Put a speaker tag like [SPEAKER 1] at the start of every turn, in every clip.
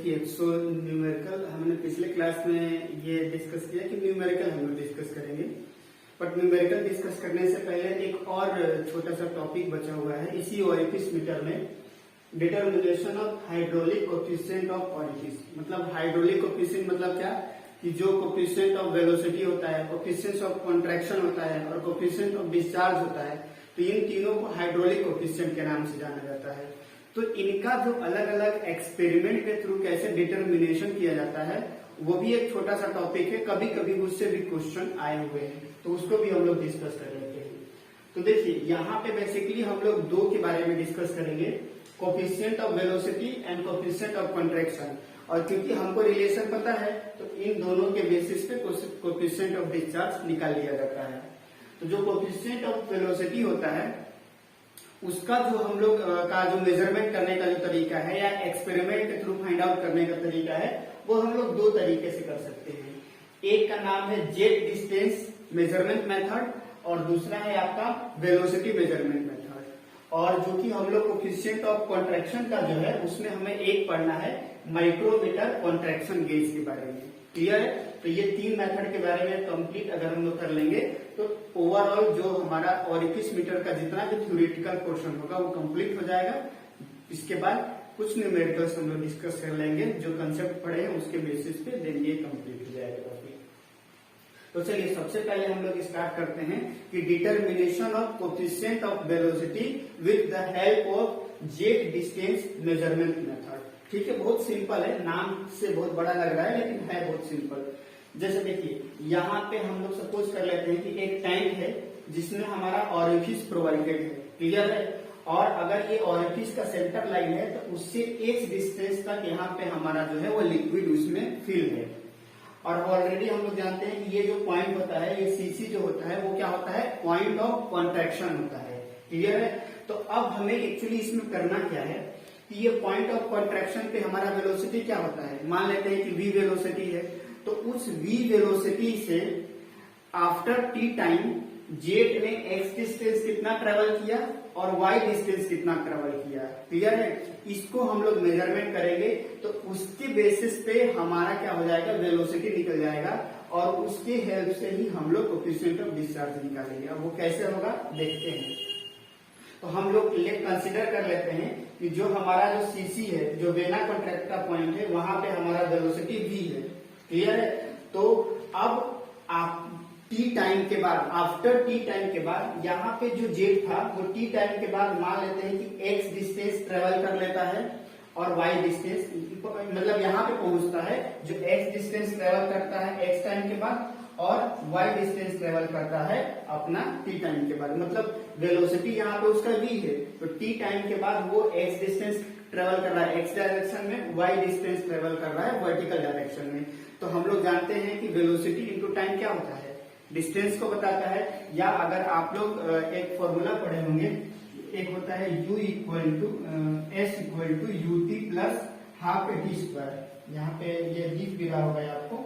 [SPEAKER 1] देखिए so numerical हमने पिछले क्लास में ये डिस्कस किया कि न्यूमेरिकल हम लोग डिस्कस करेंगे, बट न्यूमेरिकल डिस्कस करने से पहले एक और छोटा सा टॉपिक बचा हुआ है इसी ओरिफिस मीटर में, determination of hydraulic coefficient of orifice. मतलब हाइड्रोलिक कोफिशिएंट मतलब क्या कि जो कोफिशिएंट ऑफ वेलोसिटी होता है, कोफिशिएंट ऑफ कॉन्ट्रैक्शन होता है और कोफिशिएंट ऑफ डिस्चार्ज होता है, तो इन तीनों को हाइड्रोलिक कोफिशिएंट के नाम से जाना जाता है। तो इनका जो अलग अलग एक्सपेरिमेंट के थ्रू कैसे डिटर्मिनेशन किया जाता है वो भी एक छोटा सा टॉपिक है, कभी कभी उससे भी क्वेश्चन आए हुए हैं, तो उसको भी हम लोग डिस्कस कर लेते हैं। तो देखिए यहाँ पे बेसिकली हम लोग दो के बारे में डिस्कस करेंगे, coefficient of velocity and coefficient of contraction. और क्योंकि हमको रिलेशन पता है तो इन दोनों के बेसिस पे कोफिशिएंट ऑफ डिस्चार्ज निकाल लिया जाता है। तो जो कोफिशिएंट ऑफ वेलोसिटी होता है उसका जो हम लोग का जो मेजरमेंट करने का जो तरीका है या एक्सपेरिमेंट के थ्रू फाइंड आउट करने का तरीका है वो हम लोग दो तरीके से कर सकते हैं। एक का नाम है जेट डिस्टेंस मेजरमेंट मेथड और दूसरा है आपका वेलोसिटी मेजरमेंट मेथड। और जो कि हम लोग कोफिशिएंट ऑफ कॉन्ट्रैक्शन का जो है उसमें हमें एक पढ़ना है माइक्रोमीटर कॉन्ट्रैक्शन गेज के बारे में। क्लियर है? तो ये तीन मेथड के बारे में कंप्लीट अगर हम लोग कर लेंगे तो ओवरऑल जो हमारा ओरिफिस मीटर का जितना भी थ्योरेटिकल पोर्शन होगा वो कंप्लीट हो जाएगा। इसके बाद कुछ न्यूमेरिकल्स हम लोग डिस्कस कर लेंगे, जो कंसेप्ट पढ़े हैं उसके बेसिस पे देन ये कंप्लीट हो जाएगा टॉपिक। तो चलिए सबसे पहले हम लोग स्टार्ट करते हैं कि determination of coefficient of velocity with the help of jet distance measurement method. ठीक है, बहुत सिंपल है, नाम से बहुत बड़ा लग रहा है लेकिन है बहुत सिंपल। जैसे देखिए यहाँ पे हम लोग सपोज कर लेते हैं कि एक टैंक है जिसमें हमारा ओरिफिस प्रोवाइडेड है। क्लियर है? और अगर ये ओरिफिस का सेंटर लाइन है तो उससे एक डिस्टेंस तक यहाँ पे हमारा जो है वो लिक्विड उसमें फिल है। और ऑलरेडी हम लोग जानते हैं कि ये जो पॉइंट होता है, ये सीसी जो होता है वो क्या होता है, पॉइंट ऑफ कॉन्ट्रैक्शन होता है। क्लियर है? तो अब हमें एक्चुअली इसमें करना क्या है कि ये पॉइंट ऑफ कॉन्ट्रैक्शन पे हमारा वेलोसिटी क्या होता है, मान लेते हैं कि v वेलोसिटी है, तो उस v वेलोसिटी से आफ्टर t टाइम जेट ने x डिस्टेंस कितना ट्रेवल किया और y डिस्टेंस कितना ट्रेवल किया। क्लियर है? इसको हम लोग मेजरमेंट करेंगे तो उसके बेसिस पे हमारा क्या हो जाएगा, वेलोसिटी निकल जाएगा और उसके हेल्प से ही हम लोग कोफिशिएंट ऑफ डिस्चार्ज निकालेंगे। अब वो कैसे होगा देखते हैं। तो हम लोग कंसिडर कर लेते हैं कि जो हमारा जो सीसी है, जो वेना कॉन्ट्रैक्टा पॉइंट है, वहां पे हमारा वेलोसिटी v है। क्लियर है? तो अब आप टी टाइम के बाद, आफ्टर टी टाइम के बाद यहाँ पे जो जेट था वो टी टाइम के बाद मान लेते हैं कि x डिस्टेंस ट्रेवल कर लेता है और y डिस्टेंस, मतलब यहाँ पे पहुंचता है, जो x डिस्टेंस ट्रेवल करता है x टाइम के बाद और y डिस्टेंस ट्रेवल करता है अपना t टाइम के बाद। मतलब वेलोसिटी यहाँ पे उसका v है तो t टाइम के बाद वो x डिस्टेंस ट्रेवल कर रहा है x डायरेक्शन में, y डिस्टेंस ट्रेवल कर रहा है वर्टिकल डायरेक्शन में। तो हम लोग जानते हैं कि वेलोसिटी इंटू टाइम क्या होता है, डिस्टेंस को बताता है। या अगर आप लोग एक फॉर्मूला पढ़े होंगे, एक होता है u equal to s equal to ut plus half T square. यहाँ पे ये दिख भी रहा होगा आपको,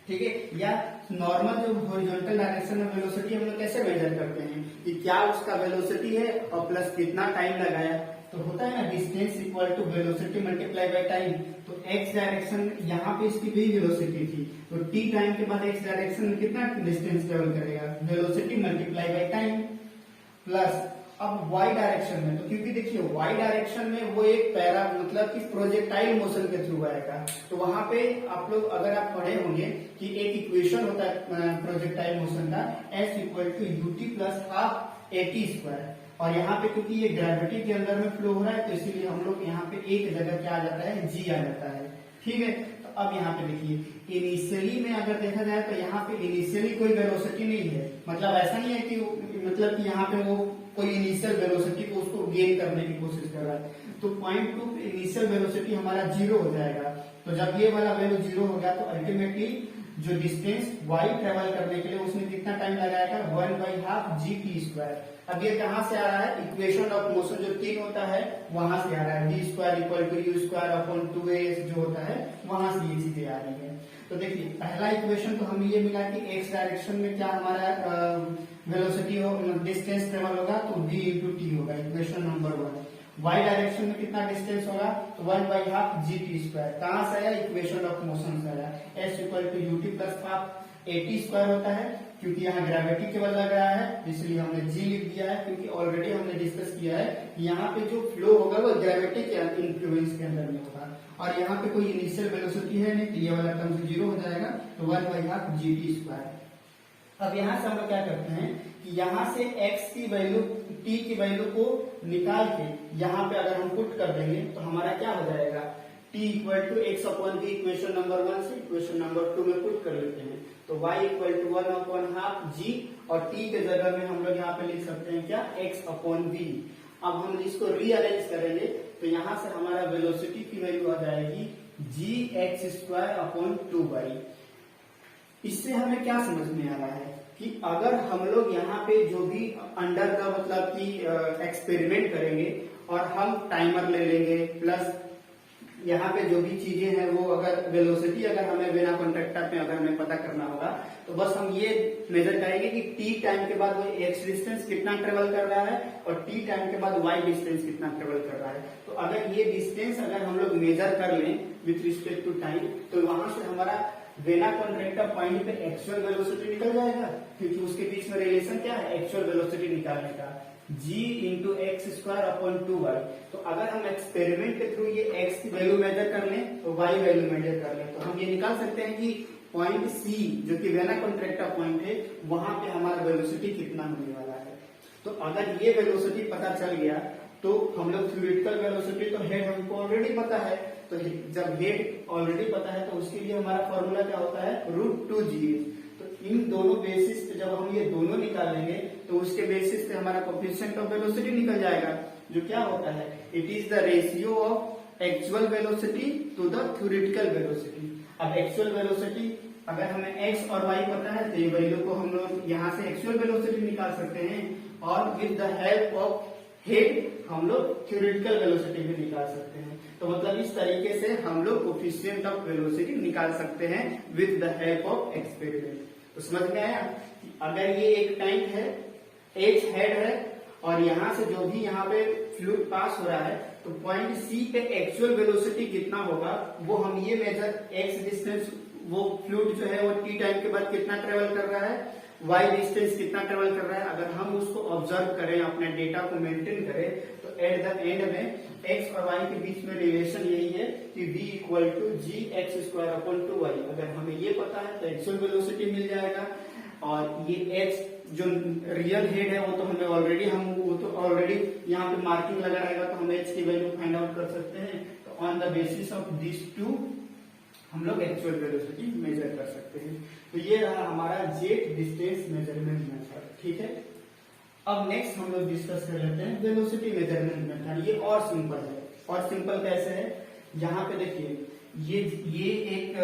[SPEAKER 1] ठीक है। या नॉर्मल जो हॉरिजॉन्टल डायरेक्शन में वेलोसिटी हम लोग कैसे मेजर करते हैं कि क्या उसका वेलोसिटी है और प्लस कितना टाइम लगाया, तो होता है ना distance equal to velocity multiply by time. तो x डायरेक्शन में यहाँ पे इसकी भी वेलोसिटी थी, तो t टाइम के बाद x डायरेक्शन में कितना डिस्टेंस ट्रेवल करेगा, velocity multiply by time plus अब y डायरेक्शन में। तो क्योंकि देखिए y डायरेक्शन में वो एक पैरा मतलब कि प्रोजेक्टाइल मोशन के थ्रू आएगा, तो वहां पे आप लोग अगर आप पढ़े होंगे कि एक इक्वेशन होता है प्रोजेक्टाइल मोशन का, s equal to ut plus half at square. और यहाँ पे क्योंकि ये ग्रेविटी के अंदर में फ्लो हो रहा है तो इसीलिए हम लोग यहाँ पे एक जगह क्या आ जाता है, g आ जाता है। ठीक है? तो अब यहाँ पे देखिए इनिशियली में अगर देखा जाए तो यहाँ पे इनिशियली कोई वेलोसिटी नहीं है, मतलब ऐसा नहीं है कि मतलब कि यहाँ पे वो कोई इनिशियल वेलोसिटी को उसको गेन करने की कोशिश कर रहा है। तो पॉइंट टू इनिशियल वेलोसिटी हमारा 0 हो जाएगा। तो जब ये वाला वैल्यू 0 हो गया तो अल्टीमेटली जो डिस्टेंस y ट्रेवल करने के लिए उसने कितना टाइम लगाएगा, 1/2 gt स्क्वायर। अब ये कहाँ से आ रहा है, इक्वेशन ऑफ मोशन जो 3 होता है वहां से आ रहा है, d square equal to u square upon 2as जो होता है वहां से ये चीजें आ रही है। तो देखिए पहला इक्वेशन तो हमें ये मिला कि x डायरेक्शन में क्या हमारा वेलोसिटी डिस्टेंस ट्रेवल होगा तो v इंटू टी होगा, इक्वेशन नंबर 1। y डायरेक्शन में कितना डिस्टेंस होगा, तो 1/2 gt²। कहां से आया, इक्वेशन ऑफ मोशन से आया। s equal to ut plus half at² होता है, क्योंकि यहाँ ग्रेविटी केवल लग रहा है इसलिए हमने g लिख दिया है, क्योंकि ऑलरेडी हमने डिस्कस किया है कि यहाँ पे जो फ्लो होगा वो ग्रेविटी के इन्फ्लुएंस के अंदर में होगा, और यहाँ पे कोई इनिशियल वेलोसिटी है नहीं, ये वाला टर्म 0 हो जाएगा, तो 1/2 gt²। अब यहाँ से हम लोग क्या करते हैं कि यहाँ से x की वैल्यू, t की वैल्यू को निकाल के यहाँ पे अगर हम पुट कर देंगे तो हमारा क्या हो जाएगा, t equal to x/v equation number 1 से इक्वेशन नंबर 2 में पुट कर लेते हैं, तो y इक्वल टू 1/2 g, और t के जगह में हम लोग यहाँ पे लिख सकते हैं क्या, x/v। अब हम इसको रीअरेंज करेंगे तो यहाँ से हमारा वेलोसिटी की वैल्यू आ जाएगी gx²/2y। इससे हमें क्या समझ में आ रहा है कि अगर हम लोग यहाँ पे जो भी अंडर का मतलब कि एक्सपेरिमेंट करेंगे और हम टाइमर ले लेंगे, प्लस यहाँ पे जो भी चीजें हैं वो अगर वेलोसिटी अगर हमें बिना कॉन्ट्रैक्टर पे अगर हमें पता करना होगा, तो बस हम ये मेजर करेंगे कि t टाइम के बाद वो x डिस्टेंस कितना ट्रेवल कर रहा है और t टाइम के बाद y डिस्टेंस कितना ट्रेवल कर रहा है। तो अगर ये डिस्टेंस अगर हम लोग मेजर कर लें विथ रिस्पेक्ट टू टाइम, तो वहां से हमारा वेना कॉन्ट्रैक्टर पॉइंट पे एक्चुअल वेलोसिटी निकल जाएगा, क्योंकि उसके बीच में रिलेशन क्या है, एक्चुअल वेलोसिटी निकालने का, g इंटू x²/2y। तो अगर हम एक्सपेरिमेंट के थ्रू ये x की वैल्यू मेजर कर लें तो y वैल्यू मेजर कर लें, तो हम ये निकाल सकते हैं कि पॉइंट C जो कि वेना कॉन्ट्रैक्टर पॉइंट है वहां पे हमारा वेलोसिटी कितना होने वाला है। तो अगर ये वेलोसिटी पता चल गया तो हम लोग थ्योरेटिकल वेलोसिटी तो हेड हमको ऑलरेडी पता है, तो जब हेड ऑलरेडी पता है तो उसके लिए हमारा फॉर्मूला क्या होता है, √2gh। तो इन दोनों बेसिस पे जब हम ये दोनों निकालेंगे तो उसके बेसिस पे हमारा कोएफिशिएंट ऑफ वेलोसिटी निकल जाएगा, जो क्या होता है, it is the ratio of actual velocity to the theoretical velocity. अब एक्चुअल वेलोसिटी अगर हमें x और y पता है तो ये वैल्यू को हम लोग यहाँ से एक्चुअल वेलोसिटी निकाल सकते हैं, और with the help of head हम लोग थ्योरेटिकल वेलोसिटी भी निकाल सकते हैं। तो मतलब इस तरीके से हम लोग कोएफिशिएंट ऑफ वेलोसिटी निकाल सकते हैं with the help of experiment. तो समझ में आया कि अगर ये एक टैंक है, h हेड है, और यहाँ से जो भी यहाँ पे फ्लूइड पास हो रहा है, तो पॉइंट C पे एक्चुअल वेलोसिटी कितना होगा वो हम ये मेजर x डिस्टेंस, वो फ्लूइड जो है वो t टाइम के बाद कितना ट्रेवल कर रहा है, y डिस्टेंस कितना ट्रेवल कर रहा है, अगर हम उसको ऑब्जर्व करें, अपने डेटा को मेंटेन करें, तो एट द एंड में x और y के बीच में रिलेशन यही है कि v इक्वल टू gx²/2y। अगर हमें ये पता है तो एक्चुअल वेलोसिटी मिल जाएगा, और ये h जो रियल हेड है वो तो हमें ऑलरेडी यहाँ पे मार्किंग लगा रहेगा, तो हम h की वैल्यू फाइंड आउट कर सकते हैं। तो on the basis of this two हम लोग एक्चुअल वेलोसिटी मेजर कर सकते हैं। तो ये रहा हमारा जेट डिस्टेंस मेजरमेंट मेथड, ठीक है। अब नेक्स्ट हम लोग डिस्कस कर लेते हैं वेलोसिटी मेजरमेंट मेथड। ये और सिंपल है, और सिंपल कैसे है, यहाँ पे देखिए ये एक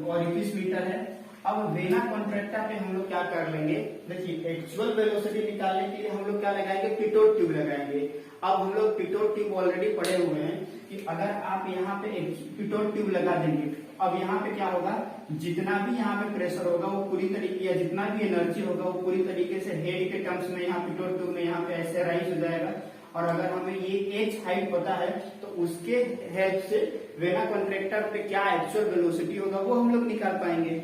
[SPEAKER 1] ऑरिफिस मीटर है। अब वेना कॉन्ट्रैक्टा पे हम लोग क्या कर लेंगे, देखिए एक्चुअल वेलोसिटी निकालने के लिए हम लोग क्या लगाएंगे, पिटोट ट्यूब लगाएंगे। अब हम लोग पिटोट ट्यूब ऑलरेडी पढ़े हुए हैं कि अगर आप यहाँ पे एक पिटोट ट्यूब लगा देंगे, अब यहाँ पे क्या होगा, जितना भी यहाँ पे प्रेशर होगा वो पूरी तरीके, या जितना भी एनर्जी होगा वो पूरी तरीके से हेड के टर्म्स में यहाँ पिटोट ट्यूब में यहाँ पे ऐसे राइज हो जाएगा। और अगर हमें ये h हाइट पता है तो उसके हेल्प से वेना कॉन्ट्रैक्टर पे क्या एक्चुअल वेलोसिटी होगा वो हम लोग निकाल पाएंगे,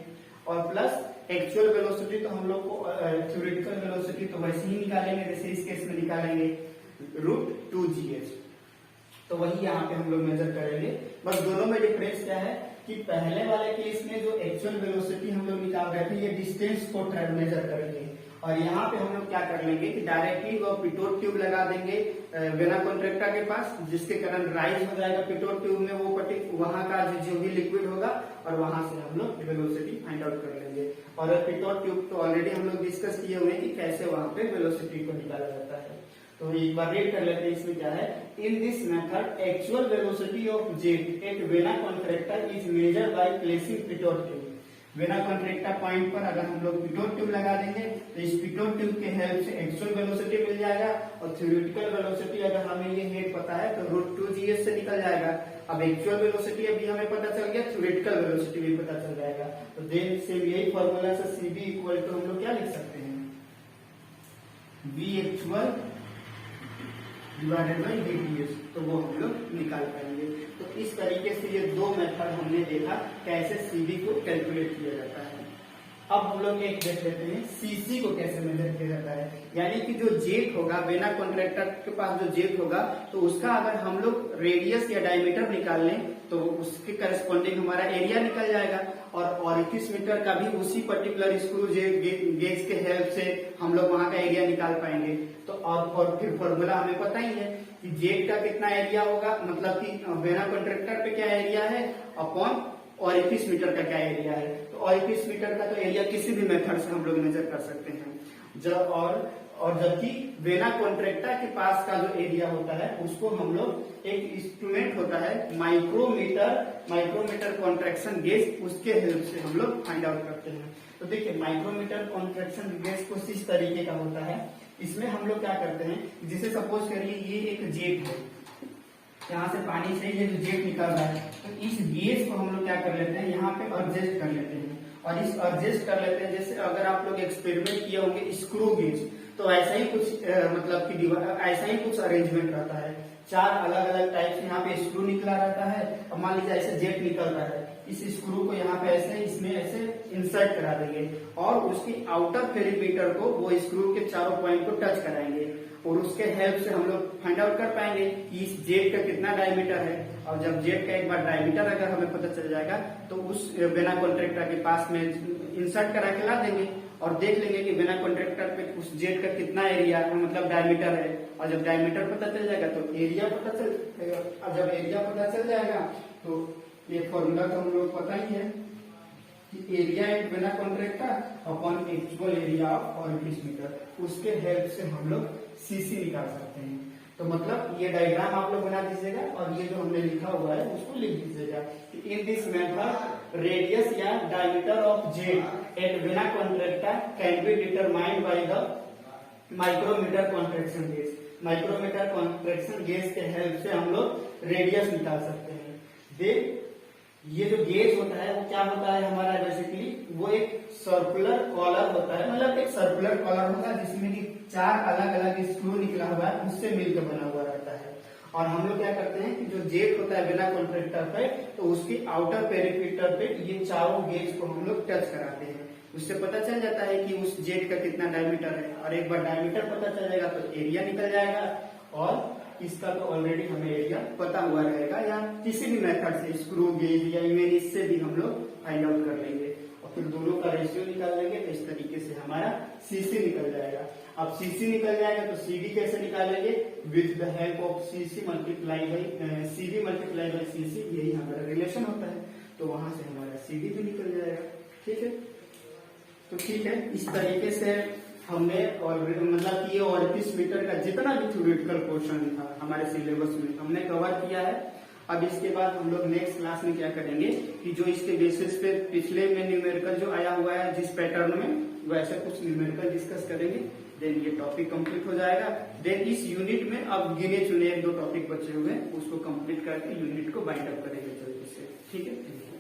[SPEAKER 1] और प्लस एक्चुअल वेलोसिटी तो हम लोग को थ्योरेटिकल वेलोसिटी तो वैसे ही निकालेंगे जैसे इस केस में निकालेंगे, √2gh। तो वही यहाँ पे हम लोग मेजर करेंगे। बस दोनों में डिफरेंस क्या है कि पहले वाले केस में जो एक्चुअल वेलोसिटी हम लोग निकाल रहे थे ये डिस्टेंस को मेजर करेंगे, और यहाँ पे हम लोग क्या कर लेंगे कि डायरेक्टली वो पिटोट ट्यूब लगा देंगे वेना कॉन्ट्रैक्टा के पास, जिसके कारण राइज हो जाएगा पिटोट ट्यूब में वो वहां का जो भी लिक्विड होगा, और वहां से हम लोग वेलोसिटी फाइंड आउट कर लेंगे। और पिटोट ट्यूब तो ऑलरेडी हम लोग डिस्कस किए हुए हैं कि कैसे वहां पे वेलोसिटी को निकाला जाता है। तो एक बार रीड कर लेते हैं, इसमें क्या है, इन this method actual velocity of jet at vena contracta is measured by placing Pitot tube. Vena contracta point पर अगर हम लोग पिटोट ट्यूब लगा देंगे तो इस पिटोट ट्यूब के हेल्प से एक्चुअल वेलोसिटी मिल जाएगा, और थ्योरेटिकल वेलोसिटी अगर हमें ये हेड पता है तो √2gh से निकल जाएगा। अब एक्चुअल वेलोसिटी अभी हमें पता चल गया, थ्योरेटिकल वेलोसिटी भी पता चल जाएगा। तो देन से यही फॉर्मूला से cb इक्वल टू हम लोग क्या लिख सकते हैं, v actual divided by VTS, तो वो हम लोग निकाल पाएंगे। तो इस तरीके से ये दो मेथड हमने देखा कैसे CD को कैलकुलेट किया जाता है। अब हम लोग एक देख लेते हैं CC को कैसे मेजर किया जाता है। यानी कि जो जेट होगा, वेना कॉन्ट्रैक्टर के पास जो जेट होगा, तो उसका अगर हम लोग रेडियस या डायमीटर निकाल लें तो उसके करस्पॉन्डिंग हमारा एरिया निकल जाएगा। और ऑरिफिस मीटर का भी उसी पर्टिकुलर स्क्रू गेज के हेल्प से हम लोग वहां का एरिया निकाल पाएंगे। तो और फिर फॉर्मूला हमें पता ही है कि जेट का कितना एरिया होगा, मतलब कि वेना कॉन्ट्रैक्टर पे क्या एरिया है अपॉन ऑरिफिस मीटर का क्या एरिया है। तो ऑरिफिस मीटर का तो एरिया किसी भी मेथड से हम लोग मेजर कर सकते हैं। और जबकि वेना कॉन्ट्रैक्टर के पास का जो एरिया होता है उसको हम लोग एक इंस्ट्रूमेंट होता है माइक्रोमीटर कॉन्ट्रैक्शन गेज, उसके हेल्प से हम लोग फाइंड आउट करते हैं। तो देखिए माइक्रोमीटर कॉन्ट्रैक्शन गेज कुछ इस तरीके का होता है। इसमें हम लोग क्या करते हैं, जैसे सपोज करिए ये एक जेट है, यहाँ से पानी से ये जो जेट निकल रहा है, तो इस गेज को हम लोग क्या कर लेते हैं, यहाँ पे एडजस्ट कर लेते हैं। और इस एडजस्ट कर लेते हैं, जैसे अगर आप लोग एक्सपेरिमेंट किए होंगे स्क्रू गेज, तो ऐसा ही कुछ मतलब कि ऐसा ही कुछ अरेंजमेंट रहता है। चार अलग अलग टाइप से यहाँ पे स्क्रू निकला रहता है। अब मान लीजिए ऐसे जेट निकल रहा है, इस स्क्रू को यहाँ पे ऐसे इसमें ऐसे इंसर्ट करा देंगे और उसकी आउटर पेरीमीटर को वो स्क्रू के चारों पॉइंट को टच कराएंगे और उसके हेल्प से हम लोग फाइंड आउट कर पाएंगे कि इस जेट का कितना डायमीटर है। और जब जेट का एक बार डायमीटर अगर हमें पता चल जाएगा तो उस वेना कॉन्ट्रैक्टर के पास में इंसर्ट करा के ला देंगे और देख लेंगे कि वेना कॉन्ट्रैक्टर पे उस जेट का कितना एरिया मतलब डायमीटर है। और जब डायमीटर पता चल जाएगा तो एरिया पता चल जाएगा। और जब एरिया पता चल जाएगा तो ये फॉर्मूला तो हम लोग पता ही है कि area at vena contractor upon actual area of orifice meter, उसके हेल्प से हम लोग CC निकाल सकते हैं। तो मतलब ये डायग्राम आप लोग बना दीजिएगा और ये जो हमने लिखा हुआ है उसको लिख दीजिएगा कि इन दिस मेथड रेडियस या diameter of jet at vena contractor can be determined by the micrometer contraction gauge. Micrometer contraction gauge के हेल्प से हम लोग रेडियस निकाल सकते हैं। देख ये जो गेज होता है वो क्या होता है हमारा, बेसिकली वो एक सर्कुलर कॉलर होता है, मतलब एक सर्कुलर कॉलर होता है जिसमें कि चार अलग अलग स्क्रू निकला हुआ है, उससे मिलकर बना हुआ रहता है। और हम लोग क्या करते हैं कि जो जेट होता है वेना कॉन्ट्रैक्टर पे, तो उसकी आउटर पेरीमीटर पे ये चारों गेज को हम लोग टच कराते हैं। उससे पता चल जाता है कि उस जेट का कितना डायमीटर है। और एक बार डायमीटर पता चल जाएगा तो एरिया निकल जाएगा और इसका तो ऑलरेडी हमें एरिया पता हुआ रहेगा। या किसी भी मेथड से स्क्रू गेज या इवन इससे भी हम लोग फाइंड आउट कर लेंगे और फिर दोनों का रेशियो निकाल लेंगे। तो इस तरीके से हमारा CC निकल जाएगा। अब CC निकल जाएगा तो CD कैसे निकालेंगे, with the help of CC multiply by CV multiply by CC, यही हमारा रिलेशन होता है। तो वहां से हमारा CD भी निकल जाएगा। ठीक है, तो ठीक है, इस तरीके से हमने और मतलब कि ये ऑरिफिस मीटर का जितना भी थ्योरेटिकल पोर्शन था हमारे सिलेबस में हमने कवर किया है। अब इसके बाद हम लोग नेक्स्ट क्लास में क्या करेंगे कि जो इसके बेसिस पे पिछले में न्यूमेरिकल जो आया हुआ है जिस पैटर्न में, वैसे कुछ न्यूमेरिकल डिस्कस करेंगे। देन ये टॉपिक कंप्लीट हो जाएगा। देन इस यूनिट में अब गिने चुने 1-2 टॉपिक बचे हुए हैं, उसको कंप्लीट करके यूनिट को बाइंड अप करेंगे जल्दी से। ठीक है।